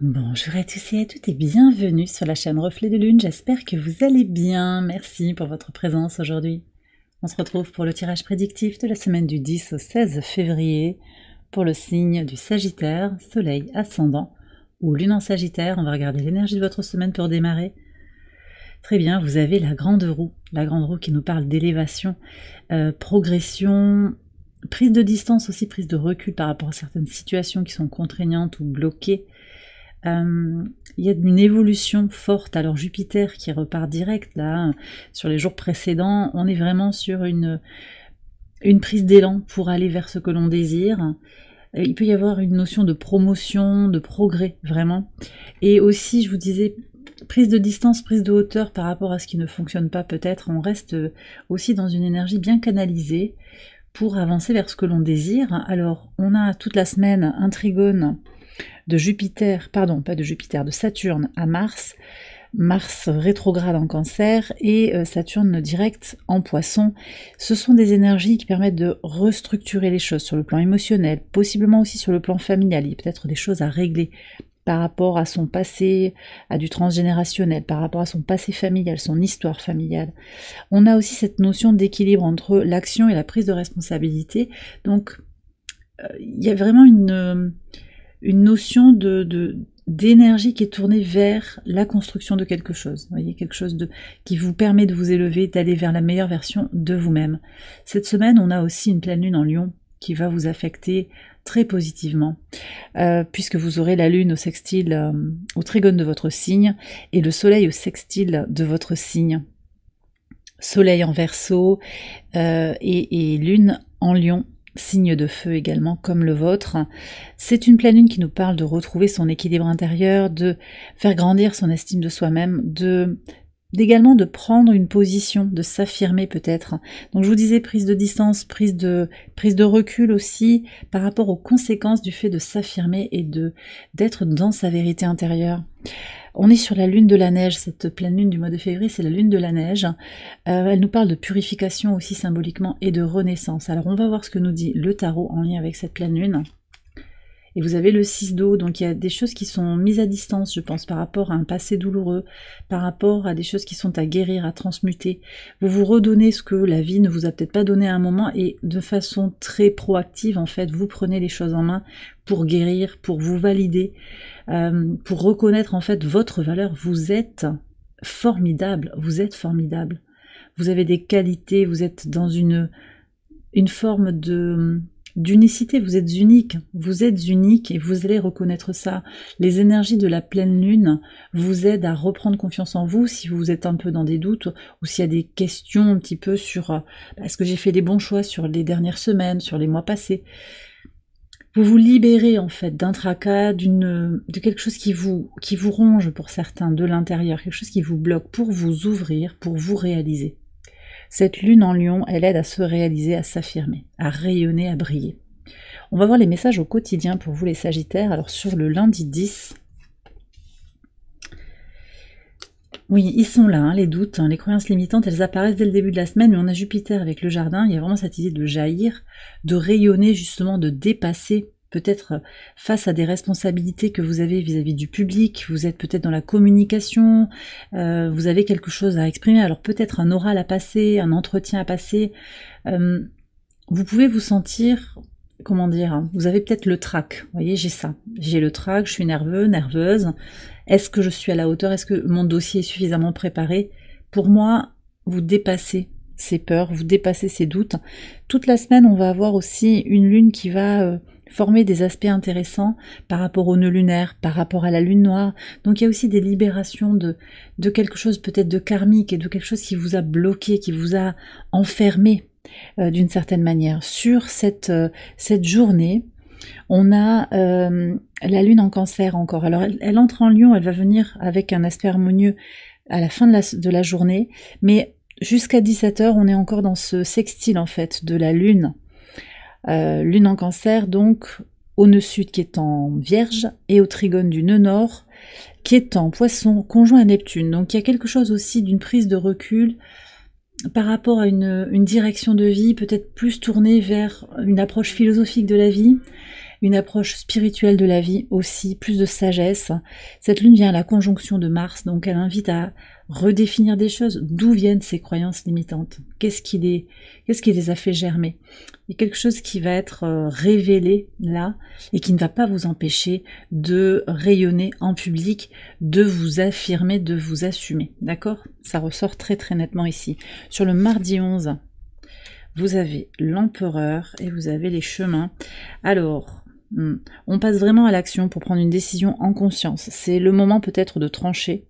Bonjour à tous et à toutes et bienvenue sur la chaîne Reflet de Lune, j'espère que vous allez bien, merci pour votre présence aujourd'hui. On se retrouve pour le tirage prédictif de la semaine du 10 au 16 février pour le signe du Sagittaire, Soleil ascendant ou Lune en Sagittaire. On va regarder l'énergie de votre semaine pour démarrer. Très bien, vous avez la grande roue qui nous parle d'élévation, progression, prise de distance aussi, prise de recul par rapport à certaines situations qui sont contraignantes ou bloquées. Il y a une évolution forte. Alors Jupiter qui repart direct là, sur les jours précédents, on est vraiment sur une prise d'élan pour aller vers ce que l'on désire. Il peut y avoir une notion de promotion, de progrès vraiment. Et aussi, je vous disais, prise de distance, prise de hauteur par rapport à ce qui ne fonctionne pas peut-être. On reste aussi dans une énergie bien canalisée pour avancer vers ce que l'on désire. Alors, on a toute la semaine un trigone de Jupiter, pardon, pas de Jupiter, de Saturne à Mars, Mars rétrograde en Cancer et Saturne direct en Poisson. Ce sont des énergies qui permettent de restructurer les choses sur le plan émotionnel, possiblement aussi sur le plan familial. Il y a peut-être des choses à régler par rapport à son passé, à du transgénérationnel, par rapport à son passé familial, son histoire familiale. On a aussi cette notion d'équilibre entre l'action et la prise de responsabilité. Donc, il y a vraiment une notion d'énergie qui est tournée vers la construction de quelque chose. Vous voyez, quelque chose qui vous permet de vous élever, d'aller vers la meilleure version de vous-même. Cette semaine, on a aussi une pleine lune en Lion qui va vous affecter très positivement, puisque vous aurez la lune au sextile, au trigone de votre signe, et le soleil au sextile de votre signe. Soleil en Verseau et lune en Lion, signe de feu également comme le vôtre. C'est une pleine lune qui nous parle de retrouver son équilibre intérieur, de faire grandir son estime de soi-même, également de prendre une position, de s'affirmer peut-être. Donc je vous disais prise de distance, prise de recul aussi par rapport aux conséquences du fait de s'affirmer et d'être dans sa vérité intérieure. On est sur la lune de la neige, cette pleine lune du mois de février, c'est la lune de la neige. Elle nous parle de purification aussi symboliquement et de renaissance. Alors on va voir ce que nous dit le tarot en lien avec cette pleine lune. Et vous avez le 6 d'eau, donc il y a des choses qui sont mises à distance, je pense, par rapport à un passé douloureux, par rapport à des choses qui sont à guérir, à transmuter. Vous vous redonnez ce que la vie ne vous a peut-être pas donné à un moment et de façon très proactive, en fait, vous prenez les choses en main pour guérir, pour vous valider, pour reconnaître en fait votre valeur. Vous êtes formidable, vous êtes formidable. Vous avez des qualités, vous êtes dans une forme d'unicité, vous êtes unique et vous allez reconnaître ça. Les énergies de la pleine lune vous aident à reprendre confiance en vous si vous êtes un peu dans des doutes ou s'il y a des questions un petit peu sur est-ce que j'ai fait les bons choix sur les dernières semaines, sur les mois passés. Vous vous libérez en fait d'un tracas, de quelque chose qui vous ronge pour certains de l'intérieur, quelque chose qui vous bloque pour vous ouvrir, pour vous réaliser. Cette lune en Lion, elle aide à se réaliser, à s'affirmer, à rayonner, à briller. On va voir les messages au quotidien pour vous les Sagittaires. Alors sur le lundi 10, oui, ils sont là, hein, les doutes, hein, les croyances limitantes, elles apparaissent dès le début de la semaine, mais on a Jupiter avec le jardin, il y a vraiment cette idée de jaillir, de rayonner justement, de dépasser, peut-être face à des responsabilités que vous avez vis-à-vis du public, vous êtes peut-être dans la communication, vous avez quelque chose à exprimer, alors peut-être un oral à passer, un entretien à passer, vous pouvez vous sentir, comment dire, hein, vous avez peut-être le trac, vous voyez, j'ai ça, j'ai le trac, je suis nerveuse, est-ce que je suis à la hauteur, est-ce que mon dossier est suffisamment préparé? Pour moi, vous dépassez ces peurs, vous dépassez ces doutes. Toute la semaine, on va avoir aussi une lune qui va former des aspects intéressants par rapport au nœud lunaire, par rapport à la lune noire. Donc il y a aussi des libérations de quelque chose peut-être de karmique et de quelque chose qui vous a bloqué, qui vous a enfermé d'une certaine manière. Sur cette journée, on a la lune en Cancer encore. Alors elle entre en Lion, elle va venir avec un aspect harmonieux à la fin de la journée, mais jusqu'à 17h, on est encore dans ce sextile en fait de la lune. Lune en Cancer, donc au nœud sud qui est en Vierge et au trigone du nœud nord qui est en Poisson, conjoint à Neptune. Donc il y a quelque chose aussi d'une prise de recul par rapport à une direction de vie peut-être plus tournée vers une approche philosophique de la vie, une approche spirituelle de la vie aussi, plus de sagesse. Cette lune vient à la conjonction de Mars, donc elle invite à redéfinir des choses. D'où viennent ces croyances limitantes? Qu'est-ce qui les a fait germer? Il y a quelque chose qui va être révélé là et qui ne va pas vous empêcher de rayonner en public, de vous affirmer, de vous assumer. D'accord? Ça ressort très très nettement ici. Sur le mardi 11, vous avez l'empereur et vous avez les chemins. Alors, on passe vraiment à l'action pour prendre une décision en conscience. C'est le moment peut-être de trancher,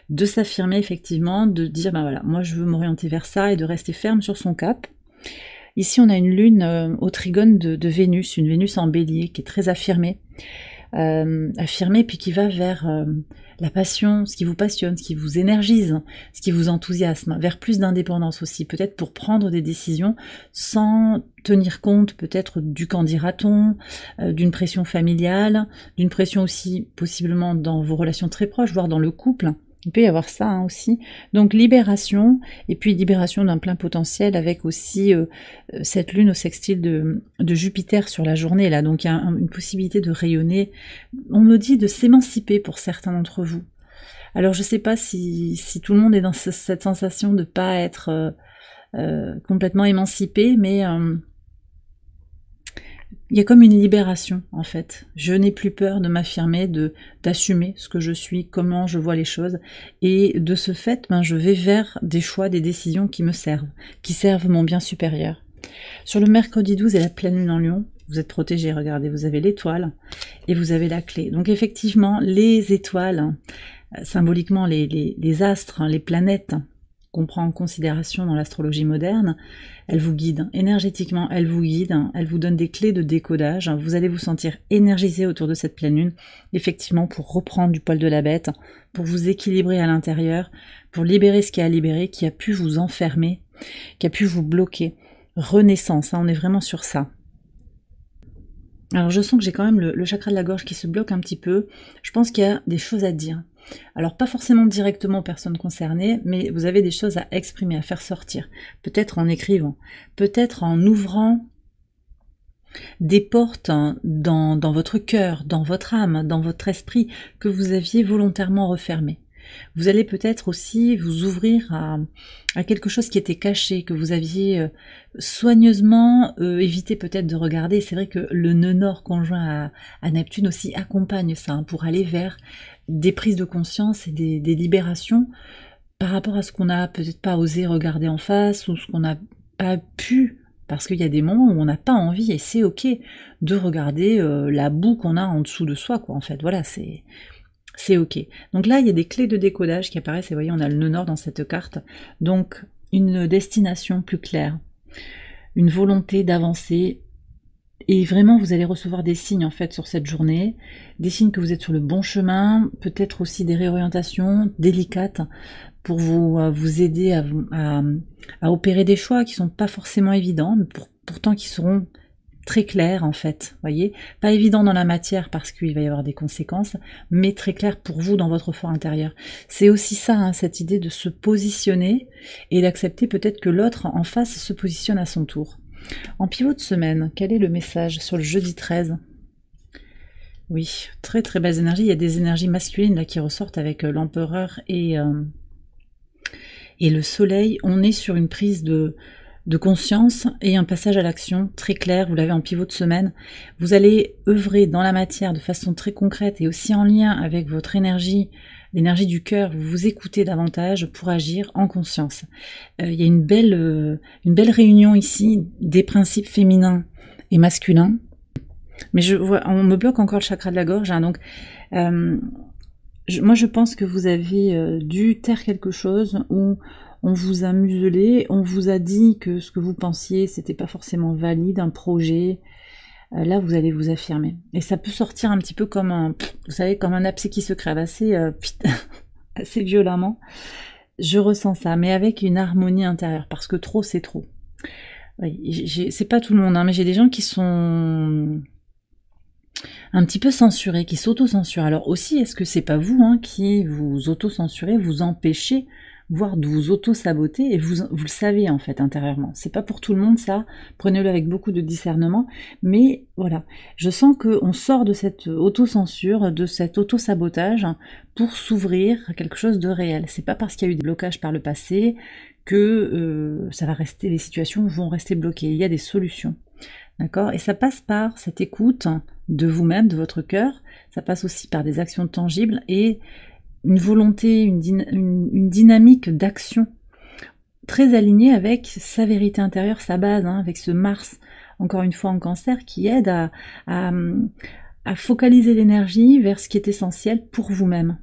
de s'affirmer effectivement, de dire ben voilà, moi je veux m'orienter vers ça et de rester ferme sur son cap. Ici on a une lune au trigone de Vénus, une Vénus en bélier qui est très affirmée, puis qui va vers la passion, ce qui vous passionne, ce qui vous énergise, ce qui vous enthousiasme, vers plus d'indépendance aussi, peut-être pour prendre des décisions sans tenir compte peut-être du qu'en dira-t-on, d'une pression familiale, d'une pression aussi possiblement dans vos relations très proches, voire dans le couple. Il peut y avoir ça aussi. Donc libération, et puis libération d'un plein potentiel avec aussi cette lune au sextile de Jupiter sur la journée là. Donc il y a une possibilité de rayonner. On me dit de s'émanciper pour certains d'entre vous. Alors je ne sais pas si tout le monde est dans cette sensation de ne pas être complètement émancipé, mais il y a comme une libération en fait. Je n'ai plus peur de m'affirmer, d'assumer ce que je suis, comment je vois les choses, et de ce fait, je vais vers des choix, des décisions qui me servent, qui servent mon bien supérieur. Sur le mercredi 12 et la pleine lune en Lion, vous êtes protégés, regardez, vous avez l'étoile et vous avez la clé. Donc effectivement, les étoiles, symboliquement les astres, les planètes, qu'on prend en considération dans l'astrologie moderne, elle vous guide énergétiquement, elle vous donne des clés de décodage, vous allez vous sentir énergisé autour de cette pleine lune, effectivement pour reprendre du poil de la bête, pour vous équilibrer à l'intérieur, pour libérer ce qui a libéré, qui a pu vous enfermer, qui a pu vous bloquer. Renaissance, on est vraiment sur ça. Alors je sens que j'ai quand même le chakra de la gorge qui se bloque un petit peu, je pense qu'il y a des choses à dire. Alors pas forcément directement aux personnes concernées, mais vous avez des choses à exprimer, à faire sortir. Peut-être en écrivant, peut-être en ouvrant des portes dans votre cœur, dans votre âme, dans votre esprit, que vous aviez volontairement refermées. Vous allez peut-être aussi vous ouvrir à quelque chose qui était caché, que vous aviez soigneusement évité peut-être de regarder. C'est vrai que le nœud nord conjoint à Neptune aussi accompagne ça, pour aller vers des prises de conscience et des libérations par rapport à ce qu'on n'a peut-être pas osé regarder en face ou ce qu'on n'a pas pu, parce qu'il y a des moments où on n'a pas envie, et c'est ok de regarder la boue qu'on a en dessous de soi, quoi. En fait, voilà, c'est ok. Donc là, il y a des clés de décodage qui apparaissent, et vous voyez, on a le nœud nord dans cette carte. Donc, une destination plus claire, une volonté d'avancer, et vraiment, vous allez recevoir des signes, en fait, sur cette journée, des signes que vous êtes sur le bon chemin, peut-être aussi des réorientations délicates pour vous aider à opérer des choix qui sont pas forcément évidents, mais pourtant qui seront très clair en fait, voyez, pas évident dans la matière parce qu'il va y avoir des conséquences, mais très clair pour vous dans votre fort intérieur. C'est aussi ça, cette idée de se positionner et d'accepter peut-être que l'autre en face se positionne à son tour. En pivot de semaine, quel est le message sur le jeudi 13 ? Oui, très très belles énergies, il y a des énergies masculines là qui ressortent avec l'empereur et le soleil. On est sur une prise de conscience et un passage à l'action très clair, vous l'avez en pivot de semaine. Vous allez œuvrer dans la matière de façon très concrète et aussi en lien avec votre énergie, l'énergie du cœur, vous vous écoutez davantage pour agir en conscience. Il y a une belle réunion ici des principes féminins et masculins, mais on me bloque encore le chakra de la gorge, donc moi je pense que vous avez dû taire quelque chose ou on vous a muselé, on vous a dit que ce que vous pensiez, c'était pas forcément valide, un projet. Là, vous allez vous affirmer. Et ça peut sortir un petit peu comme vous savez, comme un abcès qui se crève assez violemment. Je ressens ça, mais avec une harmonie intérieure, parce que trop, c'est trop. Oui, c'est pas tout le monde, mais j'ai des gens qui sont un petit peu censurés, qui s'auto-censurent. Alors aussi, est-ce que c'est pas vous qui vous auto-censurez, vous empêchez voire de vous auto-saboter, et vous le savez en fait intérieurement. C'est pas pour tout le monde ça, prenez-le avec beaucoup de discernement, mais voilà, je sens qu'on sort de cette autocensure, de cet auto-sabotage pour s'ouvrir à quelque chose de réel. C'est pas parce qu'il y a eu des blocages par le passé que ça va rester, les situations vont rester bloquées. Il y a des solutions. D'accord? Et ça passe par cette écoute de vous-même, de votre cœur. Ça passe aussi par des actions tangibles et une volonté, une dynamique d'action très alignée avec sa vérité intérieure, sa base, hein, avec ce Mars, encore une fois en Cancer, qui aide à focaliser l'énergie vers ce qui est essentiel pour vous-même.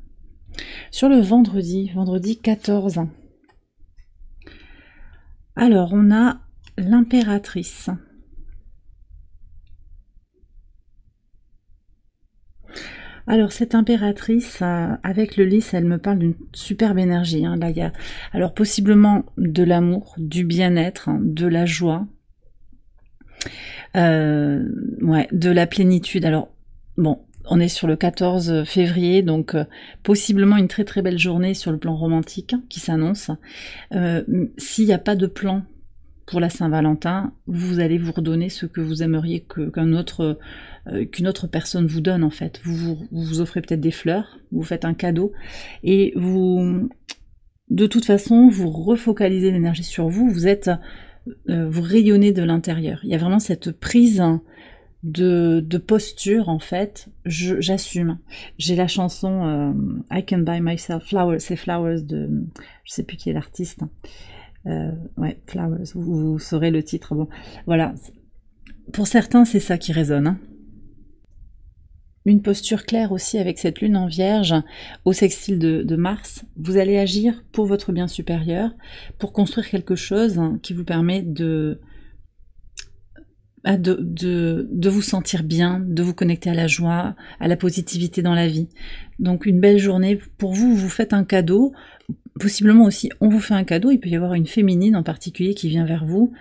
Sur le vendredi 14. Alors, on a l'impératrice. Alors cette impératrice, avec le lys, elle me parle d'une superbe énergie. Hein. Là, il y a alors possiblement de l'amour, du bien-être, hein, de la joie, ouais, de la plénitude. Alors bon, on est sur le 14 février, donc possiblement une très très belle journée sur le plan romantique hein, qui s'annonce. S'il n'y a pas de plan pour la Saint-Valentin, vous allez vous redonner ce que vous aimeriez qu'une autre personne vous donne en fait. Vous offrez peut-être des fleurs, vous faites un cadeau, et vous, de toute façon, vous refocalisez l'énergie sur vous, vous rayonnez de l'intérieur. Il y a vraiment cette prise de posture en fait, j'assume. J'ai la chanson I Can Buy Myself Flowers, c'est Flowers de, je sais plus qui est l'artiste, ouais, Flowers, vous saurez le titre. Bon, voilà. Pour certains, c'est ça qui résonne. Hein. Une posture claire aussi avec cette lune en Vierge au sextile de Mars. Vous allez agir pour votre bien supérieur, pour construire quelque chose qui vous permet de vous sentir bien, de vous connecter à la joie, à la positivité dans la vie. Donc une belle journée pour vous, vous faites un cadeau. Possiblement aussi, on vous fait un cadeau, il peut y avoir une féminine en particulier qui vient vers vous.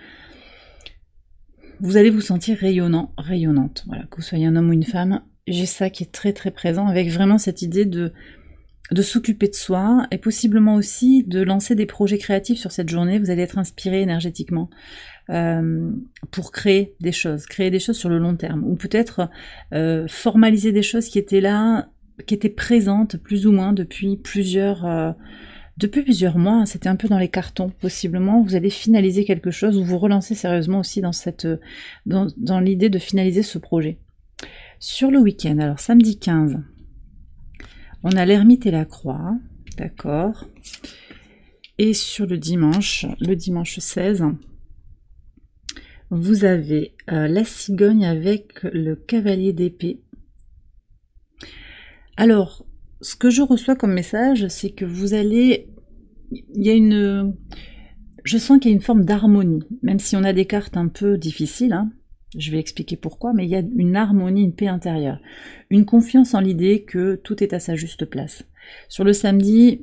Vous allez vous sentir rayonnant, rayonnante. Voilà, que vous soyez un homme ou une femme, j'ai ça qui est très très présent, avec vraiment cette idée de s'occuper de soi, et possiblement aussi de lancer des projets créatifs sur cette journée. Vous allez être inspiré énergétiquement pour créer des choses sur le long terme, ou peut-être formaliser des choses qui étaient là, qui étaient présentes plus ou moins depuis plusieurs mois, c'était un peu dans les cartons. Possiblement, vous allez finaliser quelque chose, ou vous relancez sérieusement aussi dans l'idée de finaliser ce projet. Sur le week-end, alors samedi 15, on a l'ermite et la croix, d'accord. Et sur le dimanche 16, vous avez la cigogne avec le cavalier d'épée. Alors, ce que je reçois comme message, c'est que vous allez... Je sens qu'il y a une forme d'harmonie, même si on a des cartes un peu difficiles, hein, je vais expliquer pourquoi, mais il y a une harmonie, une paix intérieure, une confiance en l'idée que tout est à sa juste place. Sur le samedi,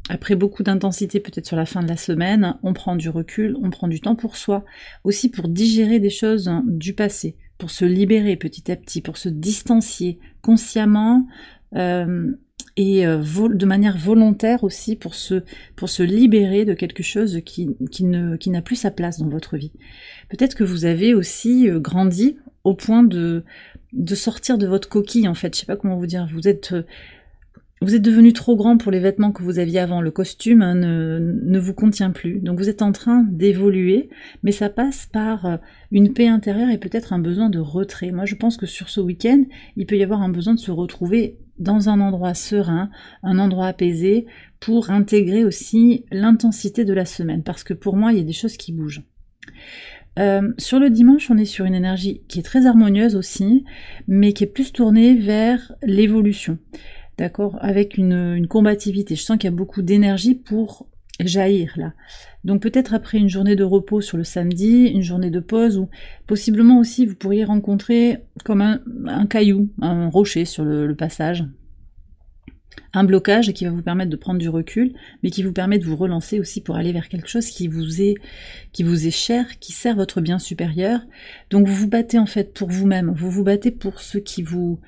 après beaucoup d'intensité peut-être sur la fin de la semaine, on prend du recul, on prend du temps pour soi, aussi pour digérer des choses du passé, pour se libérer petit à petit, pour se distancier consciemment, et de manière volontaire aussi pour se libérer de quelque chose qui n'a plus sa place dans votre vie. Peut-être que vous avez aussi grandi au point de sortir de votre coquille en fait, je sais pas comment vous dire, vous êtes devenu trop grand pour les vêtements que vous aviez avant, le costume hein, ne vous contient plus, donc vous êtes en train d'évoluer, mais ça passe par une paix intérieure et peut-être un besoin de retrait. Moi je pense que sur ce week-end, il peut y avoir un besoin de se retrouver dans un endroit serein, un endroit apaisé, pour intégrer aussi l'intensité de la semaine, parce que pour moi il y a des choses qui bougent. Sur le dimanche, on est sur une énergie qui est très harmonieuse aussi, mais qui est plus tournée vers l'évolution. D'accord, avec une combativité. Je sens qu'il y a beaucoup d'énergie pour jaillir là. Donc peut-être après une journée de repos sur le samedi, une journée de pause, ou possiblement aussi vous pourriez rencontrer comme un caillou, un rocher sur le passage, un blocage qui va vous permettre de prendre du recul, mais qui vous permet de vous relancer aussi pour aller vers quelque chose qui vous est cher, qui sert votre bien supérieur. Donc vous vous battez en fait pour vous-même, vous vous battez pour ce qui vous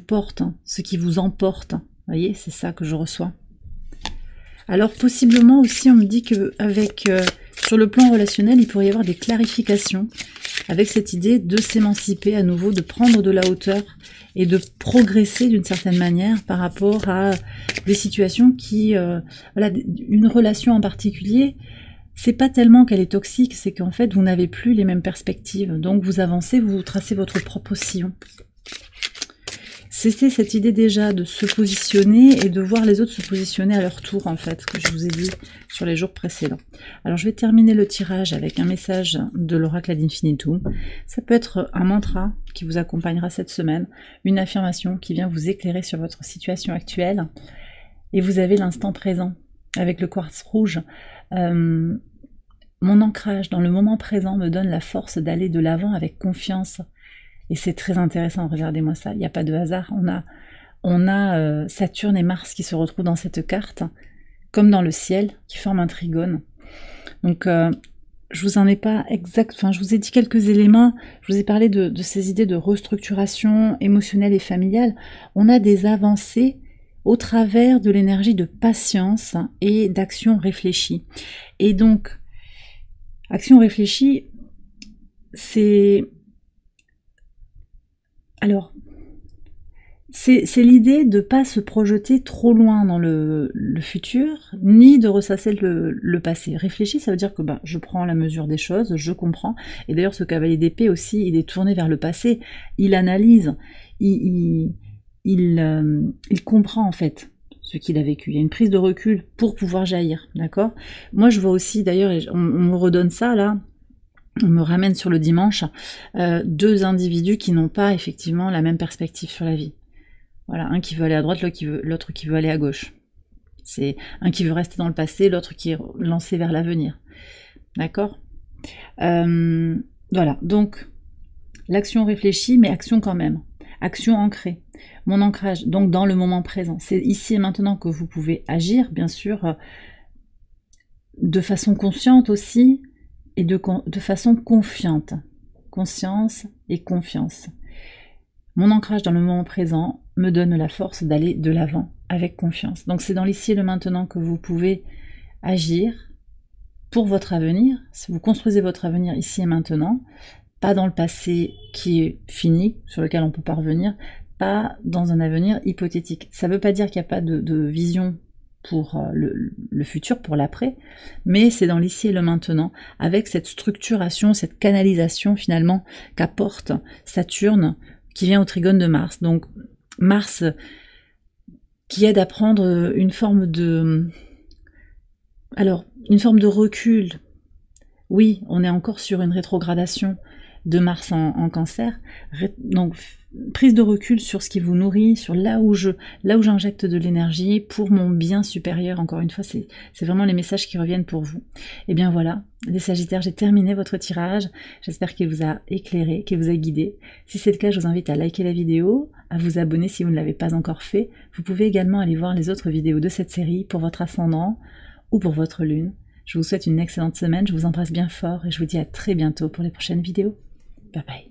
porte, hein, ce qui vous emporte. Vous voyez, c'est ça que je reçois. Alors possiblement aussi, on me dit que sur le plan relationnel, il pourrait y avoir des clarifications avec cette idée de s'émanciper à nouveau, de prendre de la hauteur et de progresser d'une certaine manière par rapport à des situations qui, voilà, une relation en particulier. C'est pas tellement qu'elle est toxique, c'est qu'en fait vous n'avez plus les mêmes perspectives, donc vous avancez, vous tracez votre propre sillon. C'était cette idée déjà de se positionner et de voir les autres se positionner à leur tour, en fait, que je vous ai dit sur les jours précédents. Alors je vais terminer le tirage avec un message de l'oracle ad infinitum. Ça peut être un mantra qui vous accompagnera cette semaine, une affirmation qui vient vous éclairer sur votre situation actuelle, et vous avez l'instant présent avec le quartz rouge. Mon ancrage dans le moment présent me donne la force d'aller de l'avant avec confiance. Et c'est très intéressant, regardez-moi ça, il n'y a pas de hasard. On a Saturne et Mars qui se retrouvent dans cette carte, comme dans le ciel, qui forment un trigone. Donc, je vous en ai pas exact, enfin, je vous ai dit quelques éléments, je vous ai parlé de ces idées de restructuration émotionnelle et familiale. On a des avancées au travers de l'énergie de patience et d'action réfléchie. Et donc, action réfléchie, c'est... Alors, c'est l'idée de ne pas se projeter trop loin dans le futur, ni de ressasser le passé. Réfléchir, ça veut dire que je prends la mesure des choses, je comprends. Et d'ailleurs, ce cavalier d'épée aussi, il est tourné vers le passé, il analyse, il comprend en fait ce qu'il a vécu. Il y a une prise de recul pour pouvoir jaillir, d'accord? Moi, je vois aussi, d'ailleurs, on me redonne ça là, on me ramène sur le dimanche, deux individus qui n'ont pas effectivement la même perspective sur la vie. Voilà, un qui veut aller à droite, l'autre qui veut aller à gauche. C'est un qui veut rester dans le passé, l'autre qui est lancé vers l'avenir. D'accord? Voilà, donc l'action réfléchie, mais action quand même. Action ancrée. Mon ancrage, donc dans le moment présent. C'est ici et maintenant que vous pouvez agir, bien sûr, de façon consciente aussi, et de façon confiante. Conscience et confiance. Mon ancrage dans le moment présent me donne la force d'aller de l'avant avec confiance. Donc c'est dans l'ici et le maintenant que vous pouvez agir pour votre avenir. Si vous construisez votre avenir ici et maintenant, pas dans le passé qui est fini, sur lequel on peut pas revenir, pas dans un avenir hypothétique. Ça ne veut pas dire qu'il n'y a pas de vision pour le futur, pour l'après, mais c'est dans l'ici et le maintenant, avec cette structuration, cette canalisation finalement qu'apporte Saturne, qui vient au trigone de Mars. Donc Mars qui aide à prendre une forme de... Alors, une forme de recul. Oui, on est encore sur une rétrogradation de Mars en Cancer, donc prise de recul sur ce qui vous nourrit, sur là où j'injecte de l'énergie pour mon bien supérieur. Encore une fois, c'est vraiment les messages qui reviennent pour vous. Et bien voilà, les Sagittaires, j'ai terminé votre tirage. J'espère qu'il vous a éclairé, qu'il vous a guidé. Si c'est le cas, je vous invite à liker la vidéo, à vous abonner si vous ne l'avez pas encore fait. Vous pouvez également aller voir les autres vidéos de cette série pour votre ascendant ou pour votre lune. Je vous souhaite une excellente semaine, je vous embrasse bien fort et je vous dis à très bientôt pour les prochaines vidéos. Bye bye.